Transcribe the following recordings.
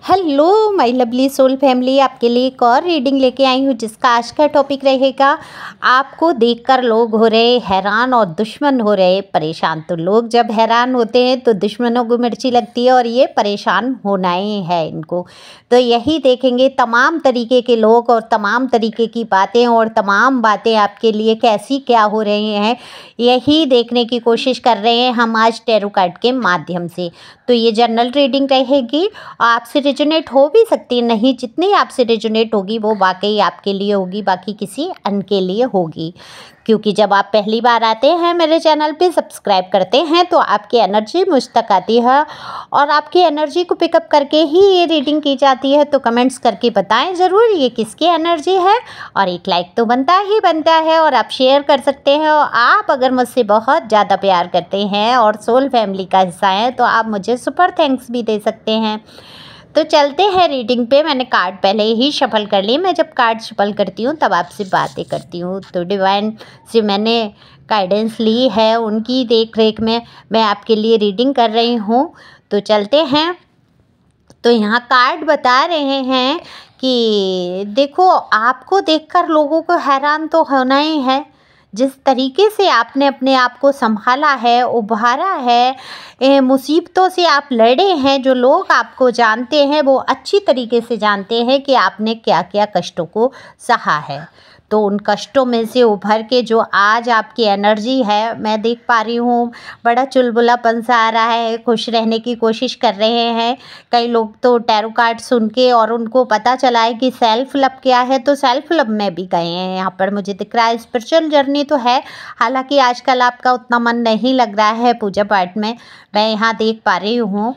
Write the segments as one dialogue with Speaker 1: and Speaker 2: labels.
Speaker 1: Hello my lovely soul family, आपके लिए एक और रीडिंग लेके आई हूँ जिसका आज का टॉपिक रहेगा आपको देखकर लोग हो रहे हैरान और दुश्मन हो रहे परेशान। तो लोग जब हैरान होते हैं तो दुश्मनों को मिर्ची लगती है और ये परेशान होना ही है इनको। तो यही देखेंगे तमाम तरीके के लोग और तमाम तरीके की बातें और तमाम बातें आपके लिए कैसी क्या हो रही हैं, यही देखने की कोशिश कर रहे हैं हम आज टैरो कार्ड के माध्यम से। तो ये जनरल रीडिंग रहेगी, आपसे रेजोनेट हो भी सकती है, नहीं जितनी आपसे रेजोनेट होगी वो वाकई आपके लिए होगी, बाकी किसी अन्य के लिए होगी। क्योंकि जब आप पहली बार आते हैं मेरे चैनल पे सब्सक्राइब करते हैं तो आपकी एनर्जी मुझ तक आती है और आपकी एनर्जी को पिकअप करके ही ये रीडिंग की जाती है। तो कमेंट्स करके बताएं ज़रूर ये किसकी एनर्जी है, और एक लाइक तो बनता ही बनता है, और आप शेयर कर सकते हैं। और आप अगर मुझसे बहुत ज़्यादा प्यार करते हैं और सोल फैमिली का हिस्सा हैं तो आप मुझे सुपर थैंक्स भी दे सकते हैं। तो चलते हैं रीडिंग पे। मैंने कार्ड पहले ही शफल कर लिए, मैं जब कार्ड शफल करती हूँ तब आपसे बातें करती हूँ। तो डिवाइन से मैंने गाइडेंस ली है, उनकी देख रेख में मैं आपके लिए रीडिंग कर रही हूँ। तो चलते हैं। तो यहाँ कार्ड बता रहे हैं कि देखो, आपको देखकर लोगों को हैरान तो होना ही है। जिस तरीके से आपने अपने आप को संभाला है, उभारा है, मुसीबतों से आप लड़े हैं, जो लोग आपको जानते हैं वो अच्छी तरीके से जानते हैं कि आपने क्या क्या कष्टों को सहा है। तो उन कष्टों में से उभर के जो आज आपकी एनर्जी है, मैं देख पा रही हूँ बड़ा चुलबुलापन सा आ रहा है, खुश रहने की कोशिश कर रहे हैं। कई लोग तो टैरो कार्ड सुन के और उनको पता चला है कि सेल्फ लव क्या है तो सेल्फ लव में भी गए हैं। यहाँ पर मुझे दिख रहा है स्पिरिचुअल जर्नी तो है, हालांकि आजकल आपका उतना मन नहीं लग रहा है पूजा पाठ में, मैं यहाँ देख पा रही हूँ।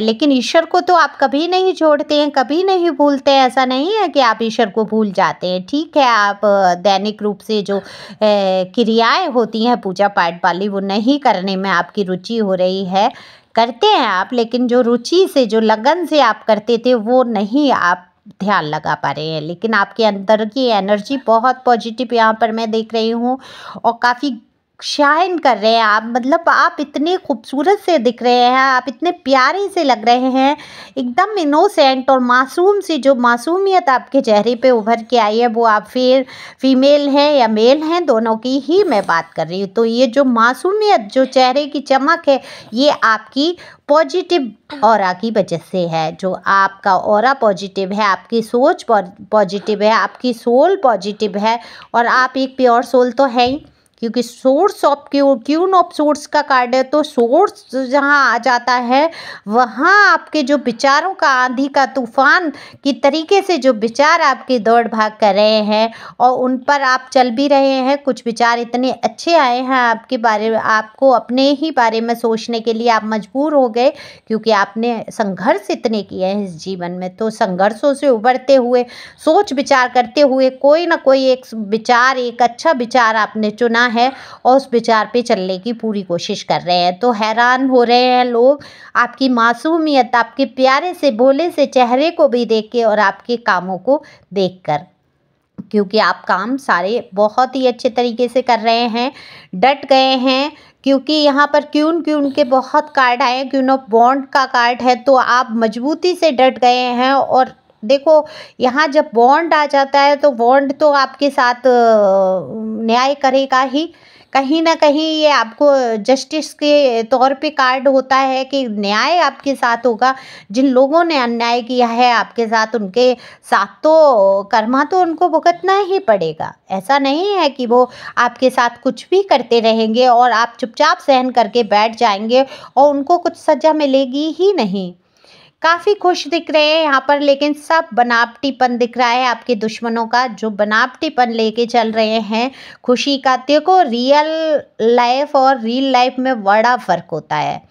Speaker 1: लेकिन ईश्वर को तो आप कभी नहीं छोड़ते हैं, कभी नहीं भूलते हैं। ऐसा नहीं है कि आप ईश्वर को भूल जाते हैं। ठीक है, आप दैनिक रूप से जो क्रियाएं होती हैं पूजा पाठ वाली वो नहीं करने में आपकी रुचि हो रही है, करते हैं आप, लेकिन जो रुचि से जो लगन से आप करते थे वो नहीं आप ध्यान लगा पा रहे हैं। लेकिन आपके अंदर की एनर्जी बहुत पॉजिटिव यहाँ पर मैं देख रही हूँ और काफ़ी शाइन कर रहे हैं आप। मतलब आप इतने खूबसूरत से दिख रहे हैं, आप इतने प्यारे से लग रहे हैं, एकदम इनोसेंट और मासूम सी जो मासूमियत आपके चेहरे पे उभर के आई है वो आप फिर फीमेल हैं या मेल हैं, दोनों की ही मैं बात कर रही हूँ। तो ये जो मासूमियत, जो चेहरे की चमक है, ये आपकी पॉजिटिव ऑरा की वजह से है। जो आपका ऑरा पॉजिटिव है, आपकी सोच पॉजिटिव है, आपकी सोल पॉजिटिव है, और आप एक प्योर सोल तो है ही, क्योंकि source of queen of source का कार्ड है। तो सोर्स जहाँ आ जाता है वहाँ आपके जो विचारों का आंधी का तूफान की तरीके से जो विचार आपके दौड़ भाग कर रहे हैं और उन पर आप चल भी रहे हैं। कुछ विचार इतने अच्छे आए हैं आपके बारे में, आपको अपने ही बारे में सोचने के लिए आप मजबूर हो गए, क्योंकि आपने संघर्ष इतने किए हैं इस जीवन में। तो संघर्षों से उभरते हुए, सोच विचार करते हुए कोई ना कोई एक विचार, एक अच्छा विचार आपने चुना है और उस विचार पे चलने की पूरी कोशिश कर रहे हैं। तो हैरान हो रहे हैं लोग आपकी मासूमियत, आपके प्यारे से भोले से चेहरे को भी देख के और आपके कामों को देखकर, क्योंकि आप काम सारे बहुत ही अच्छे तरीके से कर रहे हैं, डट गए हैं। क्योंकि यहाँ पर क्यून के बहुत कार्ड आए, क्यून ऑफ बॉन्ड का कार्ड है, तो आप मजबूती से डट गए हैं। और देखो, यहाँ जब बॉन्ड आ जाता है तो बॉन्ड तो आपके साथ न्याय करेगा ही, कहीं ना कहीं ये आपको जस्टिस के तौर पे कार्ड होता है कि न्याय आपके साथ होगा। जिन लोगों ने अन्याय किया है आपके साथ, उनके साथ तो कर्मा तो उनको भुगतना ही पड़ेगा। ऐसा नहीं है कि वो आपके साथ कुछ भी करते रहेंगे और आप चुपचाप सहन करके बैठ जाएंगे और उनको कुछ सज़ा मिलेगी ही नहीं। काफ़ी खुश दिख रहे हैं यहाँ पर, लेकिन सब बनावटीपन दिख रहा है आपके दुश्मनों का, जो बनावटीपन लेके चल रहे हैं खुशी का। देखो, रियल लाइफ और रियल लाइफ में बड़ा फ़र्क होता है।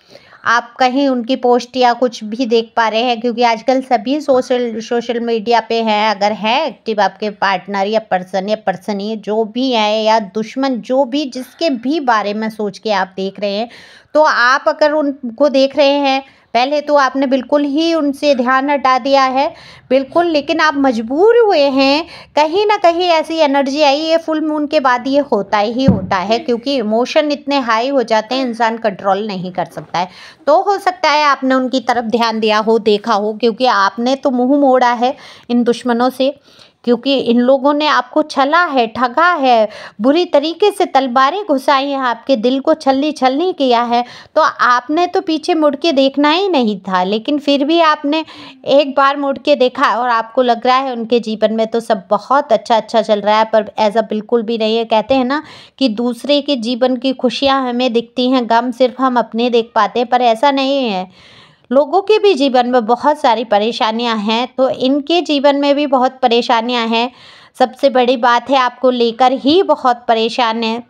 Speaker 1: आप कहीं उनकी पोस्ट या कुछ भी देख पा रहे हैं, क्योंकि आजकल सभी सोशल मीडिया पे हैं। अगर है एक्टिव आपके पार्टनर या पर्सन जो भी है या दुश्मन, जो भी जिसके भी बारे में सोच के आप देख रहे हैं, तो आप अगर उनको देख रहे हैं, पहले तो आपने बिल्कुल ही उनसे ध्यान हटा दिया है, बिल्कुल, लेकिन आप मजबूर हुए हैं, कहीं न कहीं ऐसी एनर्जी आई, ये फुल मून के बाद ये होता ही होता है, क्योंकि इमोशन इतने हाई हो जाते हैं, इंसान कंट्रोल नहीं कर सकता है। तो हो सकता है आपने उनकी तरफ ध्यान दिया हो, देखा हो, क्योंकि आपने तो मुँह मोड़ा है इन दुश्मनों से, क्योंकि इन लोगों ने आपको छला है, ठगा है, बुरी तरीके से तलवारें घुसाई हैं, आपके दिल को छलनी-छलनी किया है, तो आपने तो पीछे मुड़ के देखना ही नहीं था, लेकिन फिर भी आपने एक बार मुड़ के देखा और आपको लग रहा है उनके जीवन में तो सब बहुत अच्छा-अच्छा चल रहा है, पर ऐसा बिल्कुल भी नहीं है। कहते हैं ना कि दूसरे के जीवन की खुशियाँ हमें दिखती हैं, गम सिर्फ़ हम अपने देख पाते हैं, पर ऐसा नहीं है। लोगों के भी जीवन में बहुत सारी परेशानियां हैं, तो इनके जीवन में भी बहुत परेशानियां हैं। सबसे बड़ी बात है, आपको लेकर ही बहुत परेशान है।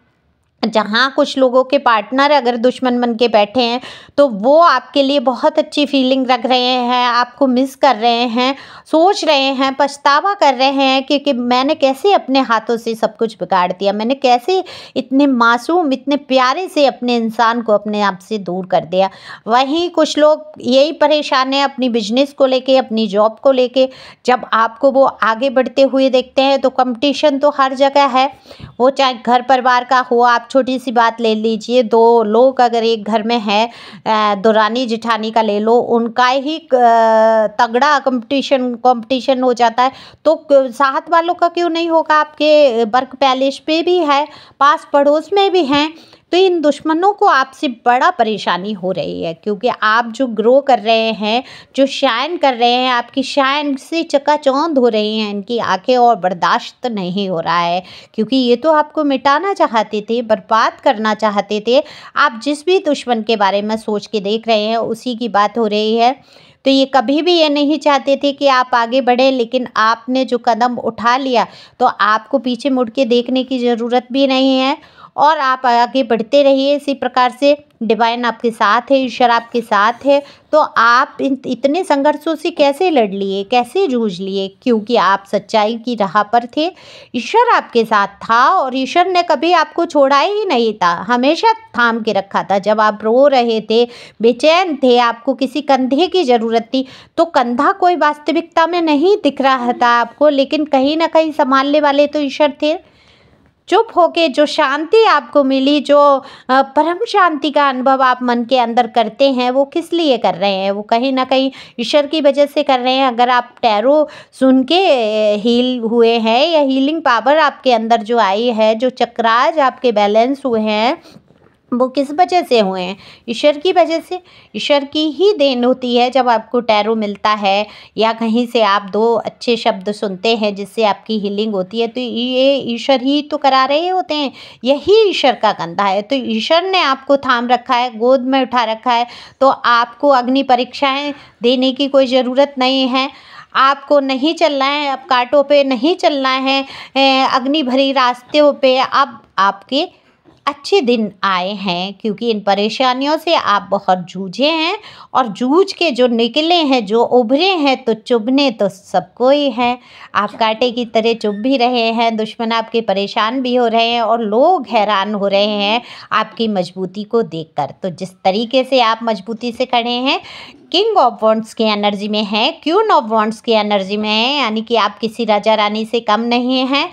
Speaker 1: जहाँ कुछ लोगों के पार्टनर अगर दुश्मन बन के बैठे हैं, तो वो आपके लिए बहुत अच्छी फीलिंग रख रहे हैं, आपको मिस कर रहे हैं, सोच रहे हैं, पछतावा कर रहे हैं कि मैंने कैसे अपने हाथों से सब कुछ बिगाड़ दिया, मैंने कैसे इतने मासूम, इतने प्यारे से अपने इंसान को अपने आप से दूर कर दिया। वहीं कुछ लोग यही परेशान हैं अपनी बिजनेस को लेके, अपनी जॉब को लेके। जब आपको वो आगे बढ़ते हुए देखते हैं, तो कंपटीशन तो हर जगह है, वो चाहे घर परिवार का हो। आप छोटी सी बात ले लीजिए, दो लोग अगर एक घर में हैं, दौरानी जेठानी का ले लो, उनका ही तगड़ा कंपटीशन हो जाता है, तो साथ वालों का क्यों नहीं होगा, आपके वर्क पैलेस पे भी है, पास पड़ोस में भी हैं। तो इन दुश्मनों को आपसे बड़ा परेशानी हो रही है, क्योंकि आप जो ग्रो कर रहे हैं, जो शाइन कर रहे हैं, आपकी शाइन से चकाचौंध हो रही हैं इनकी आंखें, और बर्दाश्त नहीं हो रहा है, क्योंकि ये तो आपको मिटाना चाहते थे, बर्बाद करना चाहते थे। आप जिस भी दुश्मन के बारे में सोच के देख रहे हैं, उसी की बात हो रही है। तो ये कभी भी ये नहीं चाहते थे कि आप आगे बढ़ें, लेकिन आपने जो कदम उठा लिया, तो आपको पीछे मुड़ के देखने की ज़रूरत भी नहीं है, और आप आगे बढ़ते रहिए इसी प्रकार से। डिवाइन आपके साथ है, ईश्वर आपके साथ है। तो आप इतने संघर्षों से कैसे लड़ लिए, कैसे जूझ लिए, क्योंकि आप सच्चाई की राह पर थे, ईश्वर आपके साथ था, और ईश्वर ने कभी आपको छोड़ा ही नहीं था, हमेशा थाम के रखा था। जब आप रो रहे थे, बेचैन थे, आपको किसी कंधे की ज़रूरत थी, तो कंधा कोई वास्तविकता में नहीं दिख रहा था आपको, लेकिन कहीं ना कहीं संभालने वाले तो ईश्वर थे। चुप होके जो शांति आपको मिली, जो परम शांति का अनुभव आप मन के अंदर करते हैं, वो किस लिए कर रहे हैं, वो कहीं ना कहीं ईश्वर की वजह से कर रहे हैं। अगर आप टैरो सुन के हील हुए हैं, या हीलिंग पावर आपके अंदर जो आई है, जो चक्राज आपके बैलेंस हुए हैं, वो किस वजह से हुए हैं? ईश्वर की वजह से। ईश्वर की ही देन होती है जब आपको टैरो मिलता है, या कहीं से आप दो अच्छे शब्द सुनते हैं जिससे आपकी हीलिंग होती है, तो ये ईश्वर ही तो करा रहे होते हैं, यही ईश्वर का कंधा है। तो ईश्वर ने आपको थाम रखा है, गोद में उठा रखा है, तो आपको अग्नि परीक्षाएं देने की कोई ज़रूरत नहीं है। आपको नहीं चलना है, अब कांटों पे नहीं चलना है, अग्नि भरी रास्तों पे। अब आपके अच्छे दिन आए हैं, क्योंकि इन परेशानियों से आप बहुत जूझे हैं, और जूझ के जो निकले हैं, जो उभरे हैं, तो चुभने तो सबको ही है। आप कांटे की तरह चुभ भी रहे हैं, दुश्मन आपके परेशान भी हो रहे हैं, और लोग हैरान हो रहे हैं आपकी मजबूती को देखकर। तो जिस तरीके से आप मजबूती से खड़े हैं, किंग ऑफ वॉन्ड्स की एनर्जी में है, क्वीन ऑफ वॉन्ड्स की एनर्जी में है, यानी कि आप किसी राजा रानी से कम नहीं हैं,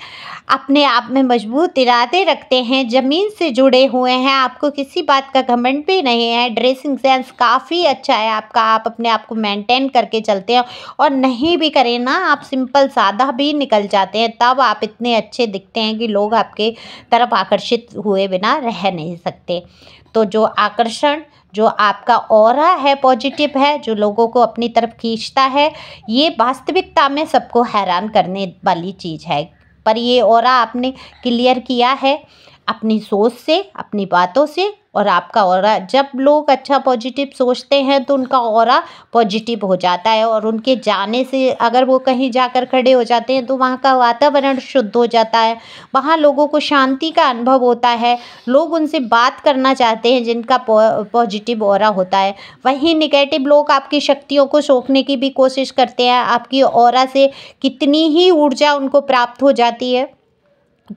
Speaker 1: अपने आप में मजबूत इरादे रखते हैं, ज़मीन से जुड़े हुए हैं, आपको किसी बात का घमंड भी नहीं है, ड्रेसिंग सेंस काफ़ी अच्छा है आपका, आप अपने आप को मेंटेन करके चलते हैं, और नहीं भी करें ना, आप सिंपल सादा भी निकल जाते हैं, तब आप इतने अच्छे दिखते हैं कि लोग आपके तरफ आकर्षित हुए बिना रह नहीं सकते। तो जो आकर्षण, जो आपका ऑरा है, पॉजिटिव है, जो लोगों को अपनी तरफ खींचता है, ये वास्तविकता में सबको हैरान करने वाली चीज़ है। पर ये ऑरा आपने क्लियर किया है अपनी सोच से, अपनी बातों से, और आपका ऑरा, जब लोग अच्छा पॉजिटिव सोचते हैं तो उनका ऑरा पॉजिटिव हो जाता है, और उनके जाने से अगर वो कहीं जाकर खड़े हो जाते हैं तो वहाँ का वातावरण शुद्ध हो जाता है, वहाँ लोगों को शांति का अनुभव होता है, लोग उनसे बात करना चाहते हैं जिनका पॉजिटिव ऑरा होता है। वहीं निगेटिव लोग आपकी शक्तियों को सोखने की भी कोशिश करते हैं, आपकी ऑरा से कितनी ही ऊर्जा उनको प्राप्त हो जाती है,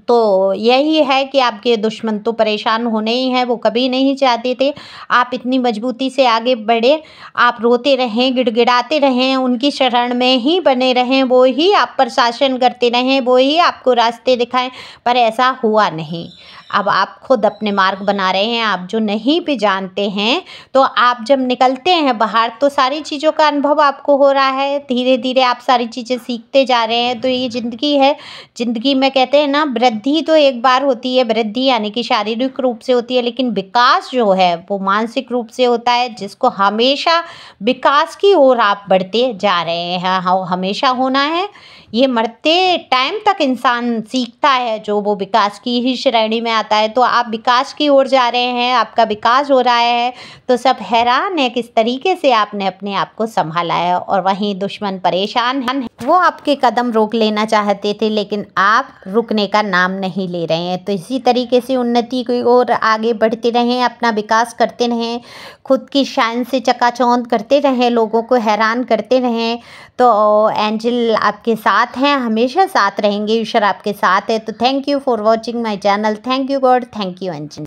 Speaker 1: तो यही है कि आपके दुश्मन तो परेशान होने ही हैं, वो कभी नहीं चाहते थे आप इतनी मजबूती से आगे बढ़े। आप रोते रहें, गिड़गिड़ाते रहें, उनकी शरण में ही बने रहें, वो ही आप पर शासन करते रहें, वो ही आपको रास्ते दिखाएं, पर ऐसा हुआ नहीं। अब आप खुद अपने मार्ग बना रहे हैं। आप जो नहीं भी जानते हैं, तो आप जब निकलते हैं बाहर तो सारी चीज़ों का अनुभव आपको हो रहा है। धीरे धीरे आप सारी चीज़ें सीखते जा रहे हैं। तो ये ज़िंदगी है। ज़िंदगी में कहते हैं ना, वृद्धि तो एक बार होती है, वृद्धि यानी कि शारीरिक रूप से होती है, लेकिन विकास जो है वो मानसिक रूप से होता है, जिसको हमेशा विकास की ओर आप बढ़ते जा रहे हैं। हाँ, हमेशा होना है। ये मरते टाइम तक इंसान सीखता है, जो वो विकास की ही श्रेणी में आता है। तो आप विकास की ओर जा रहे हैं, आपका विकास हो रहा है, तो सब हैरान है किस तरीके से आपने अपने आप को संभाला है। और वहीं दुश्मन परेशान है, वो आपके कदम रोक लेना चाहते थे, लेकिन आप रुकने का नाम नहीं ले रहे हैं। तो इसी तरीके से उन्नति की ओर आगे बढ़ते रहें, अपना विकास करते रहें, खुद की शान से चकाचौंध करते रहें, लोगों को हैरान करते रहें। तो एंजल आपके साथ हैं, हमेशा साथ रहेंगे, ईश्वर आपके साथ है। तो thank you for watching my channel. Thank you God, thank you angel.